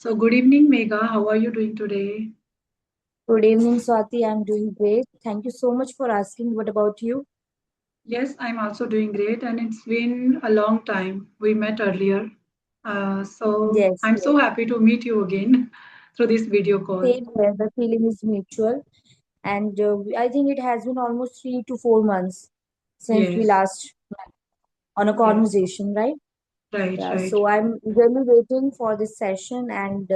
So, good evening, Megha. How are you doing today? Good evening, Swati. I'm doing great. Thank you so much for asking. What about you? Yes, I'm also doing great, and it's been a long time. We met earlier. So, Yes, I'm yes. so happy to meet you again through this video call. Same here. The feeling is mutual. And I think it has been almost 3 to 4 months since we Yes, last on a yes, conversation, right? right, Yeah. right. So I'm really waiting for this session and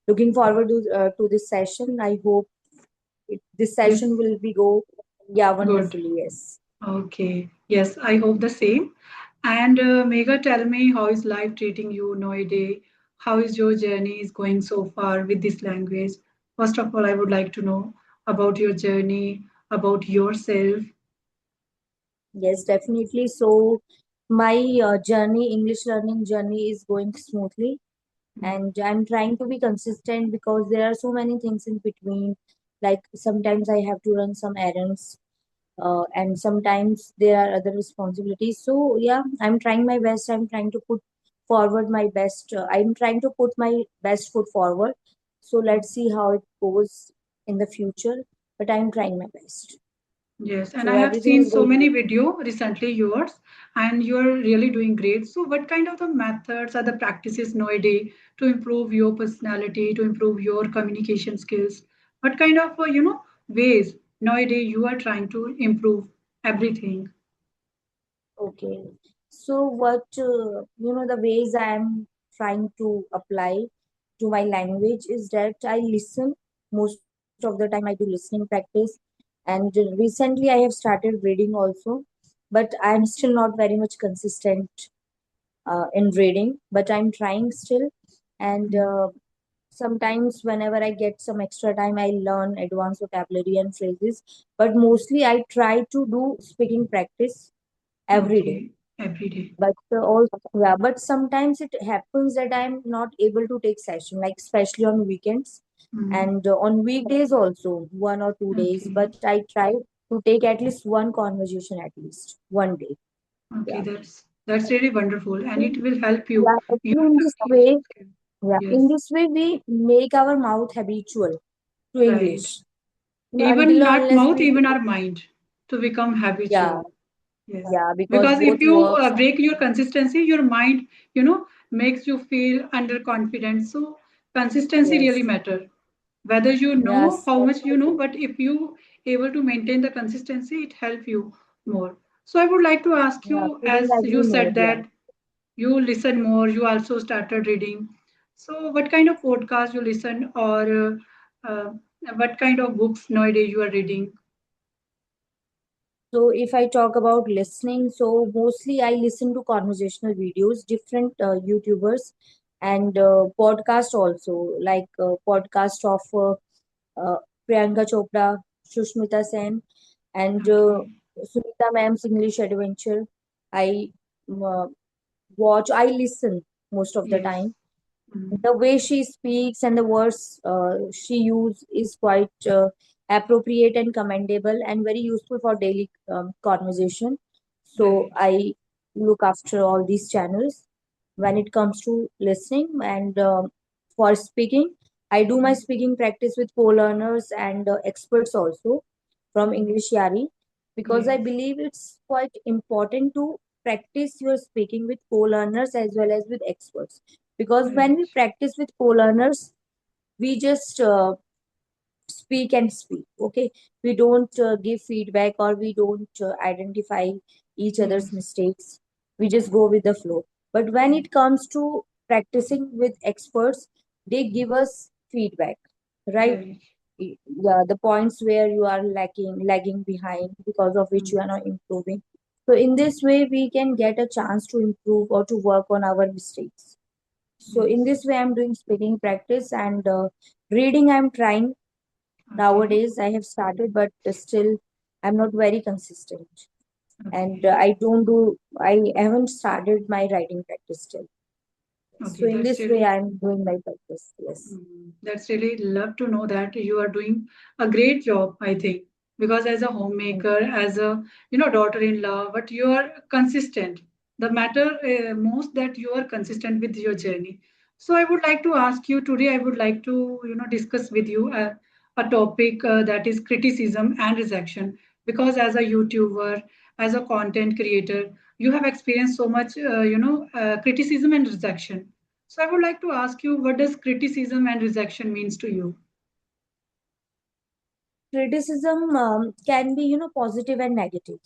looking forward to this session. I hope this This session will be go, yeah, good. wonderfully. Yes. Okay. Yes, I hope the same. And Megha, tell me, how is life treating you nowadays? How is your journey is going so far with this language? First of all, I would like to know about your journey, about yourself. Yes, definitely. So my English learning journey is going smoothly, and I'm trying to be consistent because there are so many things in between. Like sometimes I have to run some errands, and sometimes there are other responsibilities. So yeah, I'm trying my best. I'm trying to put forward my best. I'm trying to put my best foot forward. So let's see how it goes in the future. But I'm trying my best. Yes, and So I have everything seen is so going many good. video recently yours, and you're really doing great. So, what kind of the methods or the practices nowadays to improve your personality, to improve your communication skills? What kind of ways nowadays you are trying to improve everything? Okay. So what the ways I am trying to apply to my language is that I listen most of the time. I do listening practice, and recently I have started reading also, but I'm still not very much consistent in reading. But I'm trying still, and Mm. sometimes whenever I get some extra time, I learn advanced vocabulary and phrases. But mostly I try to do speaking practice every day, Okay, every day. but also yeah, but sometimes it happens that I'm not able to take session, like especially on weekends Mm. and on weekdays also 1 or 2 days, but Okay, I try to take at least one conversation at least one day. okay, Yeah. that's really wonderful, and So, it will help you yeah, your actually in this way, communication skill. yeah, in Yes, this way we make our mouth habitual to right. English. Even Until or not unless mouth, we, even our mind to become yeah, habitual. Yes, yeah, because because if both you works. break your consistency, your mind, makes you feel underconfident. So consistency really Yes, matter. Whether you know yes, how much you know, definitely. but if you able to maintain the consistency, it help you more. So I would like to ask Yeah, you, couldn't as you agree more. said Yeah. that you listen more, you also started reading. So what kind of podcast you listen, or what kind of books nowadays you are reading? So if I talk about listening, so mostly I listen to conversational videos, different YouTubers, and podcast also, like podcast of uh, Priyanka Chopra, Shushmita Sen, and Okay. Sunita Ma'am's English Adventure. I uh, I listen most of the Yes. time. Mm. The way she speaks and the words she uses is quite appropriate and commendable and very useful for daily conversation. So Right. I look after all these channels when it comes to listening, and for speaking, I do my Mm. speaking practice with co-learners and experts also from Mm. English Yari, because I Yes. believe it's quite important to practice your speaking with co-learners as well as with experts, because when we Right. practice with co-learners, we just speak and speak. Okay, we don't give feedback, or we don't identify each other's Yes. mistakes. We just go with the flow. But when Mm. it comes to practicing with experts, they give us feedback, right? Right. Yeah, the points where you are lagging behind, because of which Mm. you are not improving. So in this way we can get a chance to improve or to work on our mistakes. So in Yes. this way, I'm doing speaking practice, and reading. I'm trying Okay. nowadays. I have started, but still, I'm not very consistent, and Okay. I don't do. I haven't started my writing practice still. Okay. So in this way, I'm doing my practice. Yes. That's really love to know that you are doing a great job, I think, because as a homemaker, as a daughter-in-law, but you are consistent. The matter most that you are consistent with your journey. So I would like to ask you today, I would like to discuss with you a topic that is criticism and rejection, because as a YouTuber, as a content creator, you have experienced so much criticism and rejection. So I would like to ask you, what does criticism and rejection means to you? Criticism can be, positive and negative,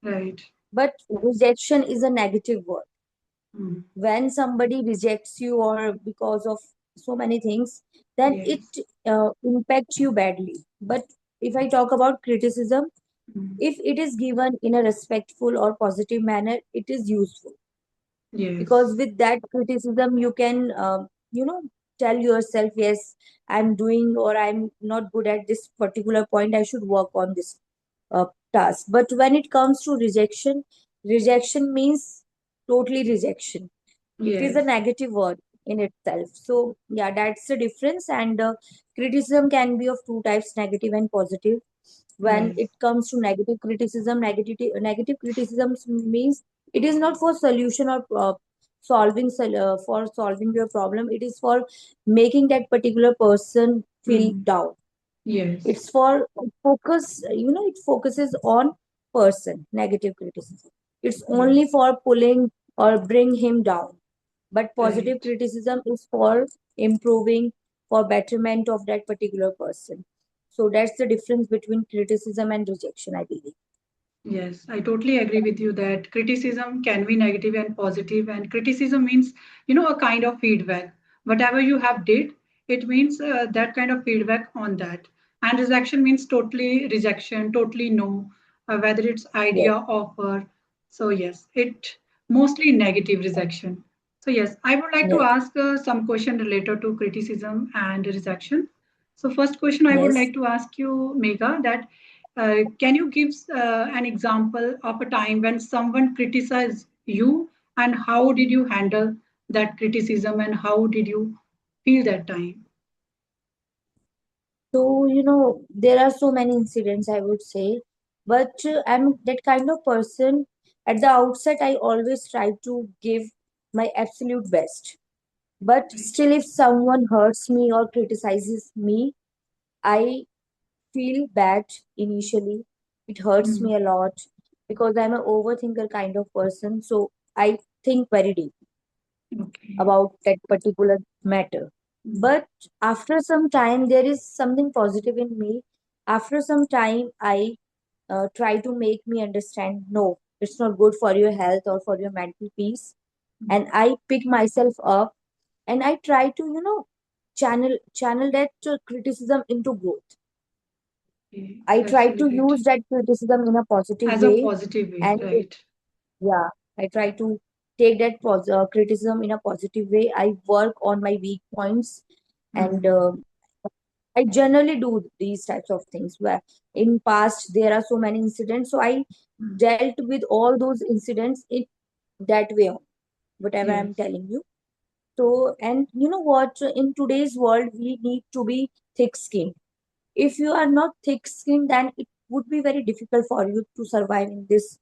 Right. but rejection is a negative word. Mm. When somebody rejects you or because of so many things, then it Yes. impacts you badly. But if I talk about criticism, Mm. if it is given in a respectful or positive manner, it is useful, because Yes. with that criticism you can tell yourself, yes, I'm doing or I'm not good at this particular point, I should work on this uh, task. But when it comes to rejection, rejection means totally rejection. It is a Yes. negative word in itself. So yeah, that's the difference. And criticism can be of two types, negative and positive. When Yes. it comes to negative criticism, negative criticism means it is not for solution or for solving your problem. It is for making that particular person feel Mm. down. Yes. It's for focus, it focuses on person. Negative criticism, it's only Yes. for pulling or bring him down. But positive Right. criticism is for improving, for betterment of that particular person. So that's the difference between criticism and rejection, I believe. Yes, I totally agree with you that criticism can be negative and positive, and criticism means, a kind of feedback. Whatever you have did, it means that kind of feedback on that. And rejection means totally rejection, totally no, whether it's idea, Yes, offer. So yes, it mostly negative rejection. So yes, I would like to yes, ask some question related to criticism and rejection. So first question I would yes. like to ask you, Megha, that can you give an example of a time when someone criticized you, and how did you handle that criticism, and how did you feel that time? So, there are so many incidents, I would say, but I'm that kind of person. At the outset, I always try to give my absolute best. But Right. still, if someone hurts me or criticizes me, I feel bad initially. It hurts Mm. me a lot because I'm an overthinker kind of person. So I think very deep Okay. about that particular matter. Mm. But after some time, there is something positive in me. After some time, I try to make me understand, no, it's not good for your health or for your mental peace. And Mm. I pick myself up and I try to, channel that criticism into growth. Okay. I That's try really to great. use that criticism in a positive As a way. positive way, And right? yeah, I try to take that criticism in a positive way. I work on my weak points, and Mm. I generally do these types of things. Where in past there are so many incidents, so I Mm. dealt with all those incidents in that way. Whatever I'm Yes. telling you. So, and you know what? In today's world, we need to be thick-skinned. If you are not thick-skinned, then it would be very difficult for you to survive in this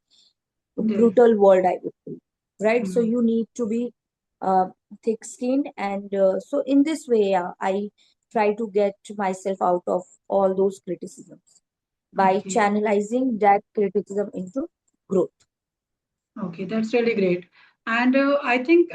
Yes. brutal world, I would say. Right? So Mm. you need to be uh, thick-skinned, and so in this way, I try to get myself out of all those criticisms by Okay. channelizing that criticism into growth. Okay, that's really great. And I think,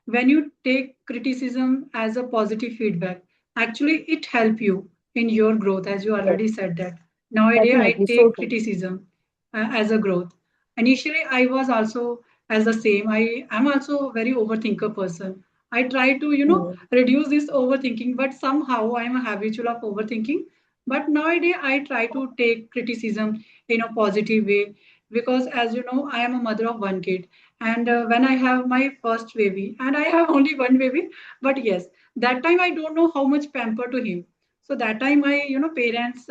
when you take criticism as a positive feedback, actually it help you in your growth, as you Yes, already said that. Nowadays, I definitely, so take true. criticism as a growth. Initially, I was also as the same. I am also a very overthinker person. I try to, Hmm. reduce this overthinking, but somehow I am a habitual of overthinking. But nowadays, I try to take criticism in a positive way, because as you know, I am a mother of one kid, and when I have my first baby, and I have only one baby, but yes, that time I don't know how much pamper to him. So that time my parents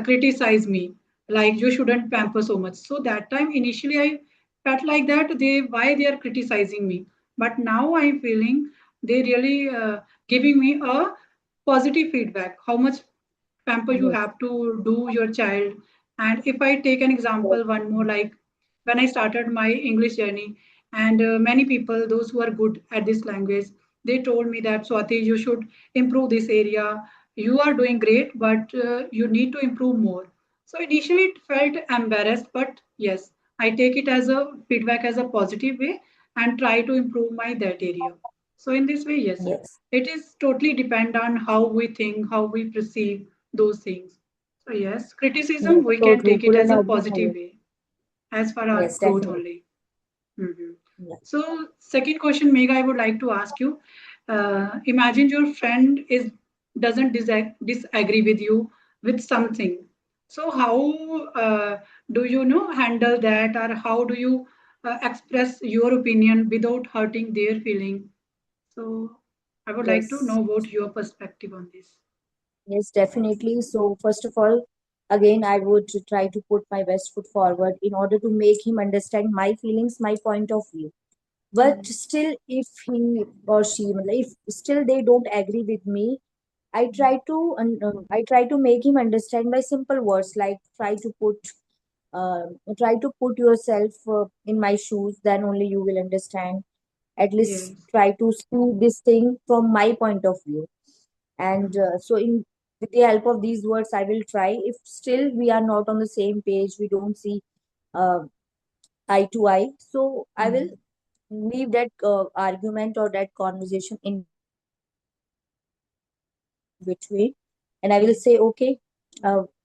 criticize me, like, you shouldn't pamper so much. So that time initially I felt like that they why they are criticizing me. But now I'm feeling they really giving me a positive feedback, how much pamper you Yes, have to do your child. And if I take an yes, example, one more, like when I started my English journey, and many people, those who are good at this language, they told me that Swati, you should improve this area. You are doing great, but you need to improve more. So initially it felt embarrassed, but yes, I take it as a feedback as a positive way and try to improve my that area. So in this way, yes, Yes. it is totally depend on how we think, how we perceive those things. So yes, criticism Yes, we can totally. take it as Couldn't a agree positive more. way as for our Yes, growth definitely. only. Mhm. Yeah. So, second question, Megha, I would like to ask you. Imagine your friend is doesn't disagree with you with something. So, how do you know handle that, or how do you express your opinion without hurting their feeling? So, I would like to Yes. know about your perspective on this. Yes, definitely. So, first of all, again, I would try to put my best foot forward in order to make him understand my feelings, my point of view. But Yes. still, if he or she, if still they don't agree with me, I try to make him understand by simple words like uh, try to put yourself in my shoes. Then only you will understand. At least Yes. try to see this thing from my point of view. And Mhm. so, in with the help of these words, I will try. If still we are not on the same page, we don't see uh, eye to eye. So I will Mhm. leave that argument or that conversation in between, and I will say, okay,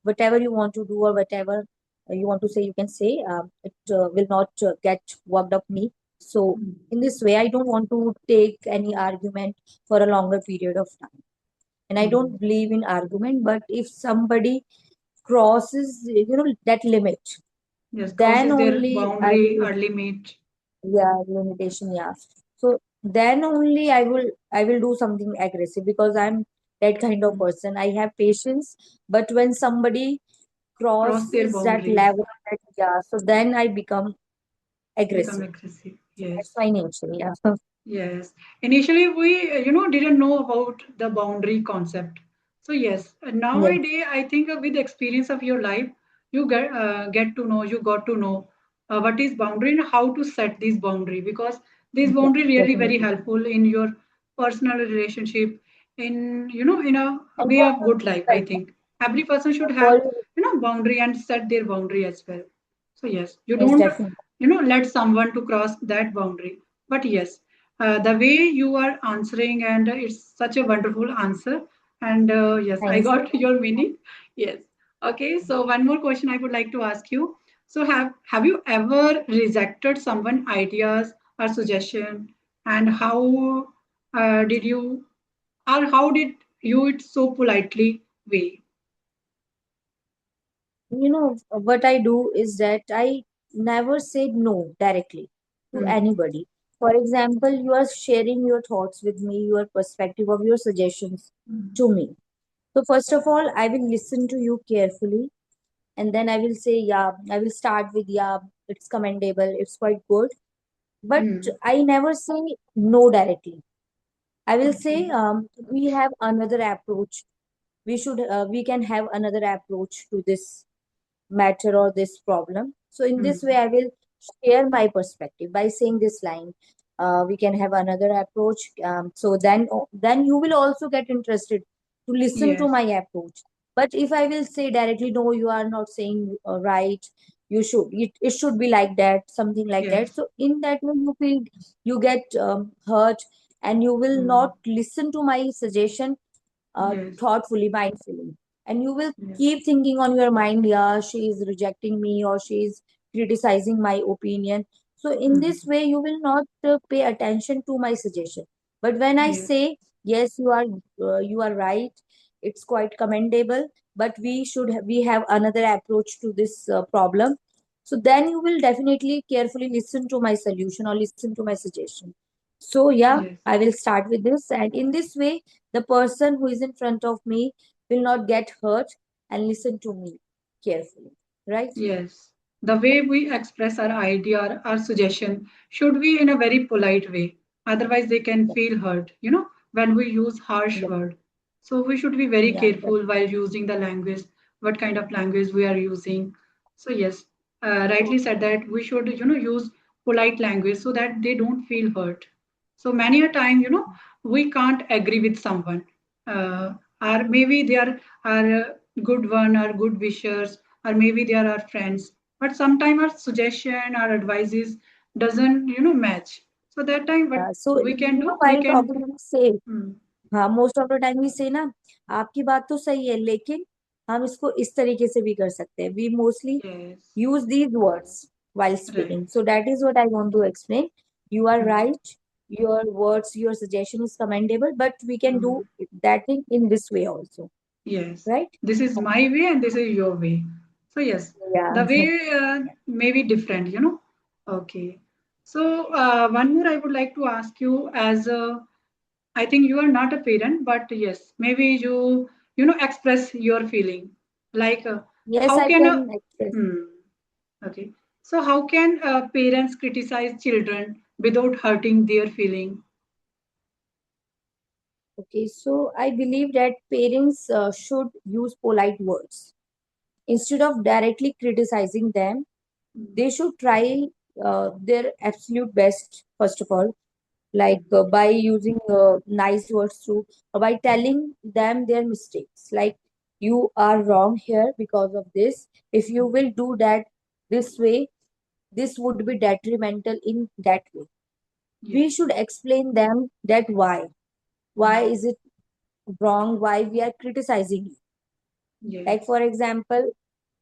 whatever you want to do or whatever you want to say, you can say. It will not get worked up me. So in Mhm. this way, I don't want to take any argument for a longer period of time. And I don't Mhm. believe in argument, but if somebody crosses, that limit, Yes, then crosses their only I boundary will, or limit. yeah, limitation, yeah. So then only I will do something aggressive because I'm that kind of Mhm. person. I have patience, but when somebody Cross their crosses that boundaries, level, that, yeah, so then I become become aggressive. aggressive. So that's Yes. my nature, yeah. Yes. Initially, we, didn't know about the boundary concept. So yes, Yes, nowadays, I think with the experience of your life, you get to know, you got to know what is boundary and how to set this boundary, because this yeah, boundary really very definitely. helpful in your personal relationship, in a And way for of good life. I yourself, think every person should for have, boundary and set their boundary as well. So yes, you yes, don't, definitely. let someone to cross that boundary. But yes, the way you are answering, and it's such a wonderful answer. And yes, I Thanks. got your meaning. Yes. Okay. So one more question I would like to ask you. So have you ever rejected someone ideas or suggestion, and did you, or how did you it so politely way? What I do is that I never said no directly to Mm-hmm. anybody. For example, you are sharing your thoughts with me, your perspective of your suggestions to me. So first of all, I will listen to you carefully, and then I will say, yeah, I will start with, yeah, it's commendable, it's quite good. But Mm-hmm. I never say no directly. I will say, Okay. we have another approach. We can have another approach to this matter or this problem. So in this way, Mm-hmm. I will share my perspective by saying this line. We can have another approach. So then you will also get interested to listen to Yes. my approach. But if I will say directly, no, you are not saying right. It should be like that, something like that. Yes. So in that way, you get hurt, and you will Mm. not listen to my suggestion Yes. thoughtfully, mindfully. And you will Yes. keep thinking on your mind, yeah, she is rejecting me or she is criticizing my opinion. So, in this Mm. way, you will not pay attention to my suggestion. But when I Yes. say, yes, you are right, it's quite commendable, but we have another approach to this problem. So then you will definitely carefully listen to my solution or listen to my suggestion. So yeah, Yes. I will start with this, and in this way, the person who is in front of me will not get hurt and listen to me carefully, right? Yes, the way we express our idea or our suggestion should be in a very polite way. Otherwise, they can Yeah, feel hurt, when we use harsh yeah, word. So we should be very yeah, careful while using the language, what kind of language we are using. So yes, rightly said that we should, use polite language so that they don't feel hurt. So many a time, we can't agree with someone, uh, or maybe they are a good one, or good wishers, or maybe they are our friends. But sometimes our suggestion, our advices doesn't, match. So that time, what So we can do, we while can. talking we say, Hmm, हाँ most of the time we say ना, आपकी बात तो सही है लेकिन हम इसको इस तरीके से भी कर सकते हैं. We mostly yes, use these words while right. speaking. So that is what I want to explain. You are Hmm, right. Your words, your suggestion is commendable, but we can do hmm. that thing in this way also, Yes, right? this is my way and this is your way. So yes, Yeah. the way may be different, Okay. So one more I would like to ask you as I think you are not a parent, but yes, maybe you express your feeling. Like Yes, how I can can express. hmm, okay. So how can parents criticize children without hurting their feeling? Okay, so I believe that parents should use polite words instead of directly criticizing them. Hmm, They should try their absolute best, first of all, like hmm, by using nice words through, by telling them their mistakes, like you are wrong here because of this. If you hmm. will do that this way, this would be detrimental in that way. We Yes. should explain them that why Hmm, is it wrong, why we are criticizing you. Like, yes. for example,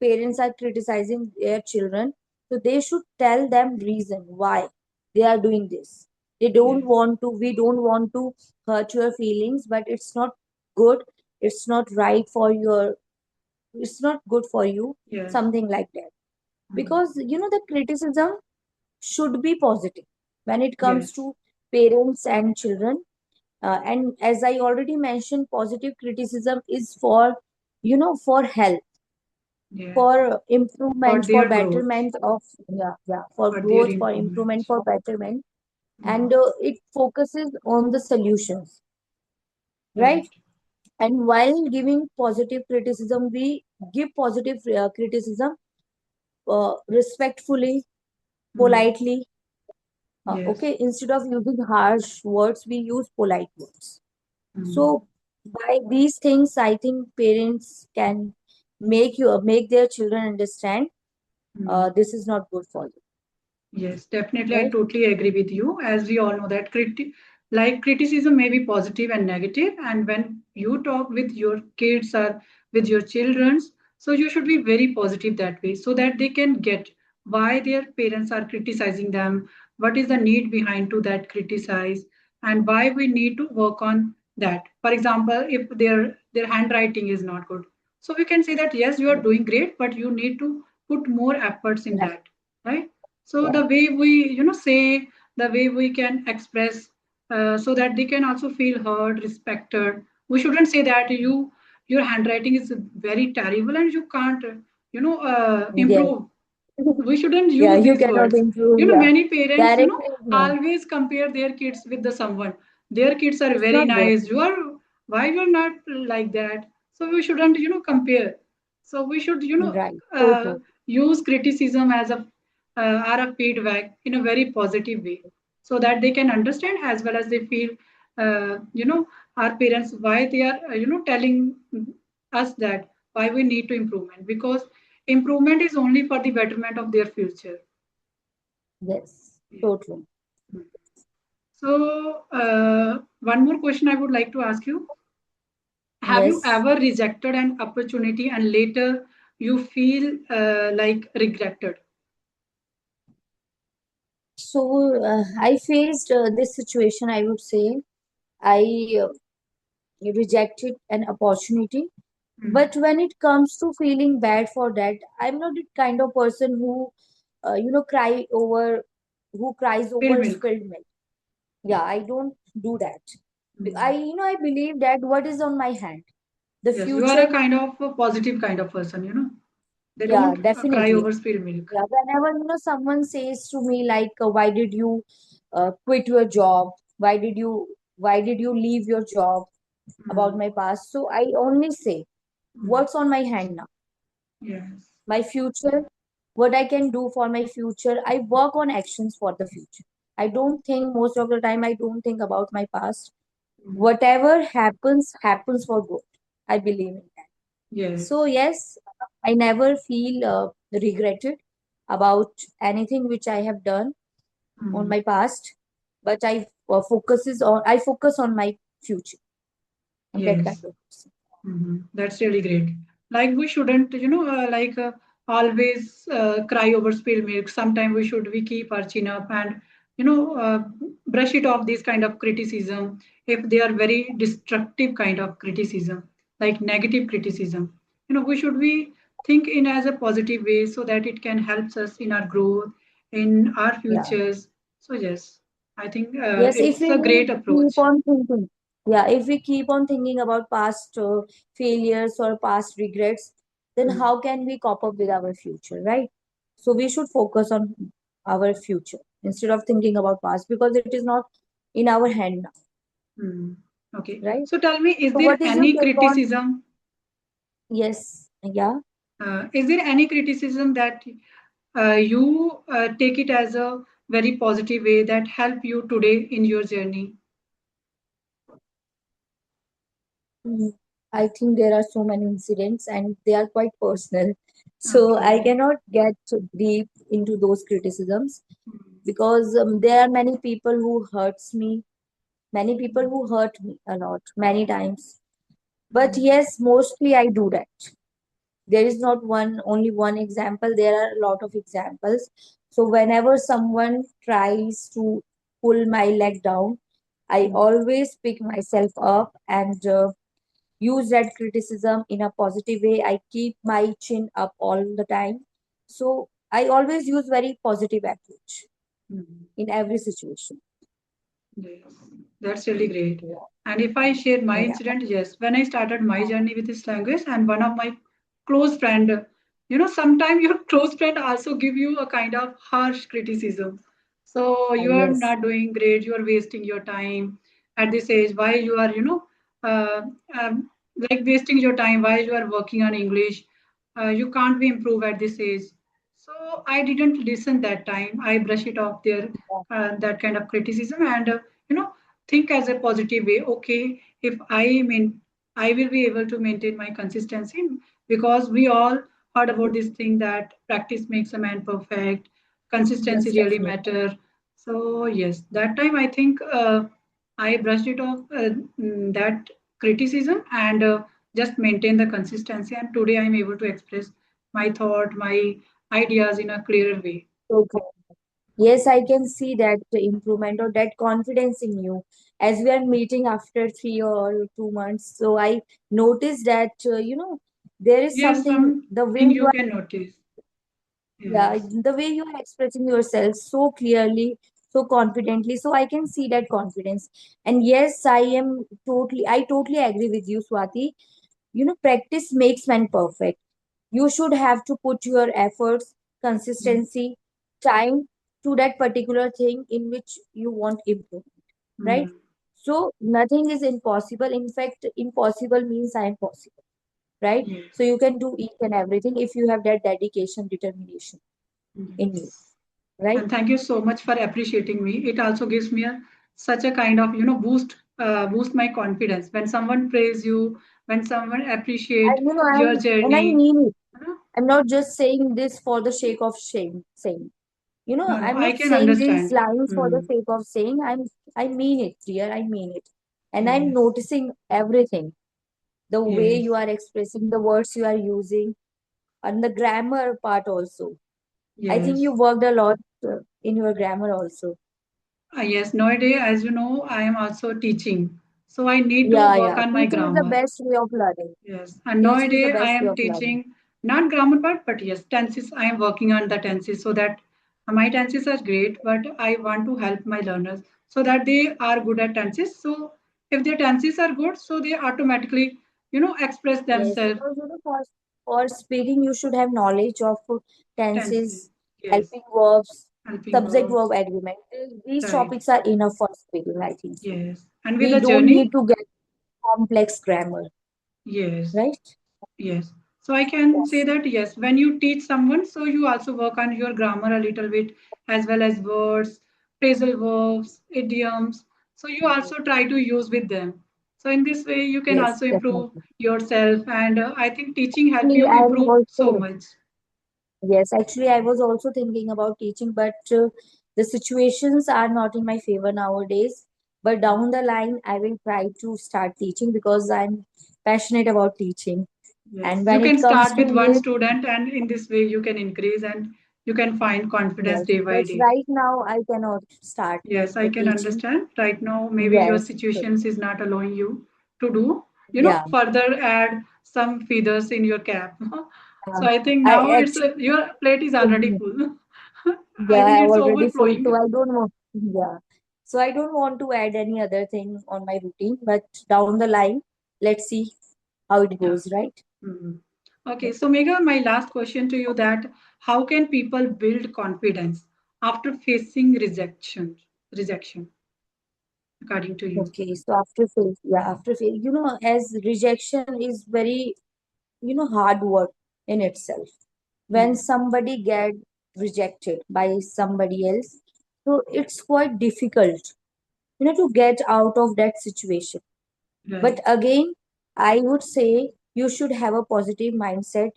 parents are criticizing their children, so they should tell them reason why they are doing this. They don't Yes. want to, we don't want to hurt your feelings, but it's not good, it's not right for your, it's not good for you, Yes. something like that. Hmm. Because the criticism should be positive when it comes Yes. to parents and children. And as I already mentioned, positive criticism is for, for health, Yes. for For improvement, for their growth, betterment of, yeah, for for their growth, for improvement. improvement, for betterment. Mm, And it focuses on the solutions, right? right. And while giving positive criticism, we give positive criticism respectfully, Mm, politely. yes. Okay, instead of using harsh words, we use polite words. Mm, So by these things, I think parents can make their children understand mm. this is not good for you, Yes, definitely. I right? totally agree with you. As we all know that criticism may be positive and negative, and when you talk with your kids or with your children, so you should be very positive that way, so that they can get why their parents are criticizing them, what is the need behind to that criticize, and why we need to work on that. For example, if their handwriting is not good, so we can say that yes, you are doing great, but you need to put more efforts in Right. that, right? So Yeah. the way we say, the way we can express, so that they can also feel heard, respected. We shouldn't say that your handwriting is very terrible and you can't Yes. improve. We shouldn't Yeah, use you these cannot words. improve. Yeah. Many parents Directly, no. always compare their kids with the someone. Their kids are It's very not good. nice, why you're not like that. So we shouldn't compare. So we should Right. So true. use criticism as a or a feedback in a very positive way, so that they can understand as well as they feel our parents why they are telling us that why we need to improvement, because improvement is only for the betterment of their future. Yes. Yeah. So true. So one more question I would like to ask you: have you Yes. ever rejected an opportunity and later you feel like regretted? So I faced this situation. I would say I rejected an opportunity. Hmm. But when it comes to feeling bad for that, I'm not the kind of person who, cry over, who cries Spill over milk. spilled milk. Yeah, I don't do that. Hmm. I believe that what is on my hand, the Yes, you are a future. kind of a positive kind of person, They Yeah, don't cry definitely. over spilled milk. Yeah, whenever someone says to me like, "Why did you quit your job? Why did you leave your job?" About Hmm. my past, so I only say, Hmm. "What's on my hand now? Yes. My future, what I can do for my future. I work on actions for the future. I don't think, most of the time I don't think about my past. Mm. Whatever happens, happens for good. I believe in that. So Yes. yes, I never feel regretted about anything which I have done on Mm. my past, but I focus on my future. I'm that kind Yes. of person. That's really great. Like we shouldn't, always cry over spilled milk. Sometimes we keep our chin up and brush it off. This kind of criticism, if they are very destructive kind of criticism, like negative criticism, we think in as a positive way so that it can help us in our growth, in our Yeah. futures. So yes, I think Yes, if it's we a will great keep approach. on thinking, yeah, if we keep on thinking about past failures or past regrets, then Mm. how can we cope up with our future, right? So we should focus on our future instead of thinking about past because it is not in our hand now, Hmm. Okay. right? So tell me, is So there what is your any take on? criticism? Yes, yeah. Is there any criticism that you take it as a very positive way that help you today in your journey? Mm, I think there are so many incidents and they are quite personal. So I Okay. cannot get deep into those criticisms Hmm. because there are many people who hurts me, many people who hurt me a lot, many times. But Hmm. yes, mostly I do that. There is not only one example, there are a lot of examples. So whenever someone tries to pull my leg down, I Hmm. always pick myself up and use that criticism in a positive way. I keep my chin up all the time. So I always use very positive approach Hmm. in every situation. Yes, that's really great. Yeah. And if I share my Yeah. incident, yes, when I started my journey with this language, and one of my close friend, sometimes your close friend also give you a kind of harsh criticism. So you are Yes. not doing great. You are wasting your time at this age. Why you are, uh, um, like wasting your time while you are working on English. You can't be improved at this age. So I didn't listen that time. I brush it off there, Yeah. that kind of criticism, and you know think as a positive way. Okay, if I will be able to maintain my consistency, because we all heard about this thing that practice makes a man perfect, consistency Yes, really definitely. matter. So yes, that time I think I brushed it off, that criticism, and just maintain the consistency, and today I'm able to express my thought, my ideas in a clearer way. Okay. Yes, I can see that improvement or that confidence in you as we are meeting after 3 or 2 months. So I noticed that, there is Yes, something, the way something you you are, can notice. yeah, Yes. the way you are expressing yourself so clearly, so confidently. So I can see that confidence. And yes, I totally agree with you, Swati. Practice makes man perfect. You should have to put your efforts, Mm. consistency, time to that particular thing in which you want improvement, right? Mm. So nothing is impossible. In fact, impossible means I am possible, right? So Yes. you can do each and everything if you have that dedication, determination in you, Yes. right? And thank you so much for appreciating me. It also gives me such a kind of boost my confidence when someone praise you, when someone appreciate And your I journey. mean it. You know? I'm not just saying this for the sake of shame, saying. No, no, I'm I not can saying these understand. lines for the Mm. sake of saying. I mean it, dear. I mean it. And I'm Yes. noticing everything. The way Yes. you are expressing, the words you are using, and the grammar part also. I think you Yes. worked a lot in your grammar also. Yes, nowadays, as you know, I am also teaching. So I need to Yeah, work yeah. on my Teaching is the grammar. best way of learning. Yes, and Teaching is the nowadays I best way am of learning. teaching not grammar part, but yes, tenses. I am working on the tenses so that my tenses are great, but I want to help my learners so that they are good at tenses. So if their tenses are good, so they automatically, express Yes, themselves. because for speaking, you should have knowledge of Tenses, tenses, yes, helping verbs, helping subject verbs, verb agreement. These right? topics are enough for speaking, I think so. Yes, and with We the don't need journey, to get complex grammar, yes. right? Yes. So I can say Yes. that yes, when you teach someone, so you also work on your grammar a little bit as well as words. phrasal verbs, idioms. So you also try to use with them. So in this way, you can Yes, also improve definitely. yourself, and I think teaching help Actually, you I'm improve so also, much. yes, actually, I was also thinking about teaching, but the situations are not in my favor nowadays. But down the line, I will try to start teaching because I'm passionate about teaching. Yes, And you when can it comes start to with one new, student, and in this way, you can increase and you can find confidence yes, day by but day. right now I cannot start Yes, I the can teaching. understand. Right now, maybe your Yes, so, situations is not allowing you to do, yeah. further add some feathers in your cap. So Um, I think I now it's actually, your plate is already full. I yeah, think I'm it's already full, so overflowing. I don't want, yeah. So I don't want to add any other thing on my routine, but down the line, let's see how it Yeah. goes, right? Mhm. Okay, Yeah. so Megha, my last question to you that how can people build confidence after facing rejection, according to you? Okay, so after fail, as rejection is very, hard word in itself. When Yes, somebody get rejected by somebody else, so it's quite difficult, to get out of that situation. But right. again, I would say you should have a positive mindset.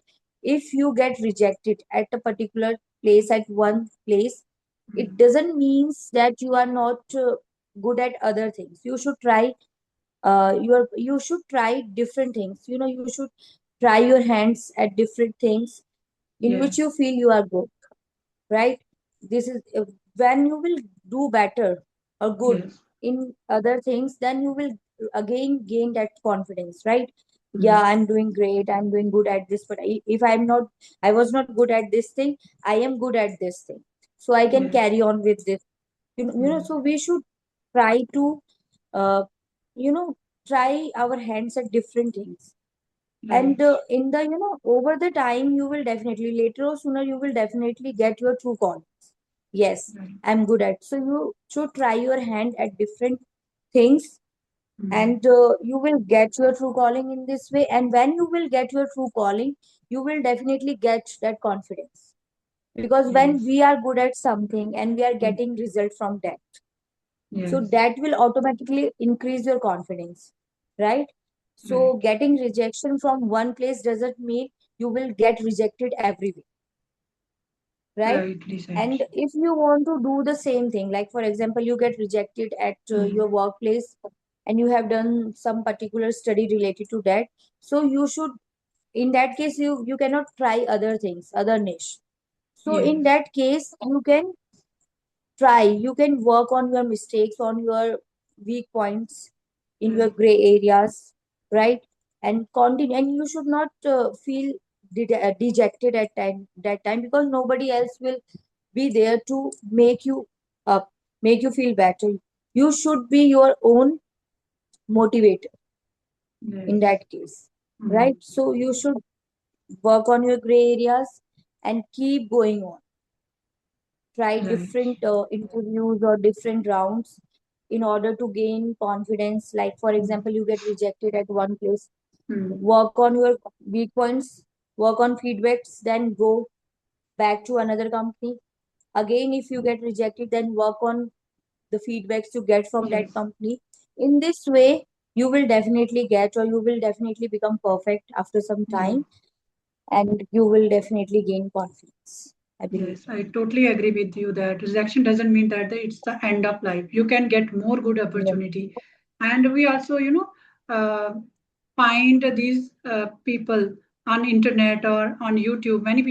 If you get rejected at a particular place, at one place, it Mm. doesn't mean that you are not good at other things. You should try. You should try different things. You should try your hands at different things in which you Yes, feel you are good, right? This is when you will do better or good yes. in other things, then you will again gain that confidence, right? Yeah, Mm. I'm doing great, I'm doing good at this, but if I'm not, I was not good at this thing, I am good at this thing, so I can Yes. carry on with this. Mm. So we should try to uh, you know try our hands at different things. Right. And in the over the time, you will definitely, later or sooner, you will definitely get your true call. Yes, Right. I'm good at. So you should try your hand at different things, Mm. and you will get your true calling in this way. And when you will get your true calling, you will definitely get that confidence. Because when Yes. we are good at something and we are Mm. getting result from that, so Yes. that will automatically increase your confidence, right? Right. So getting rejection from one place doesn't mean you will get rejected everywhere, right? Rightly said. And if you want to do the same thing, like for example, you get rejected at Mm. your workplace, and you have done some particular study related to that, so you should, in that case, you cannot try other things, other niche. So in Yes. that case, you can work on your mistakes, on your weak points, in your Right. gray areas, right? And continue, and you should not feel dejected at that time, because nobody else will be there to make you up, make you feel better. You should be your own motivator in Yes. that case, Mm. right? So you should work on your gray areas and keep going on. Try Right. different interviews or different rounds in order to gain confidence. Like for Mm. example, you get rejected at one place, Mm. work on your weak points, work on feedbacks, then go back to another company. Again, if you get rejected, then work on the feedbacks you get from that Yes. company. In this way, you will definitely get, or you will definitely become perfect after some Yeah. time, and you will definitely gain confidence, I believe. Yes, I totally agree with you that rejection doesn't mean that it's the end of life. You can get more good Yeah. opportunity, and we also, uh, find these people on internet or on YouTube. Many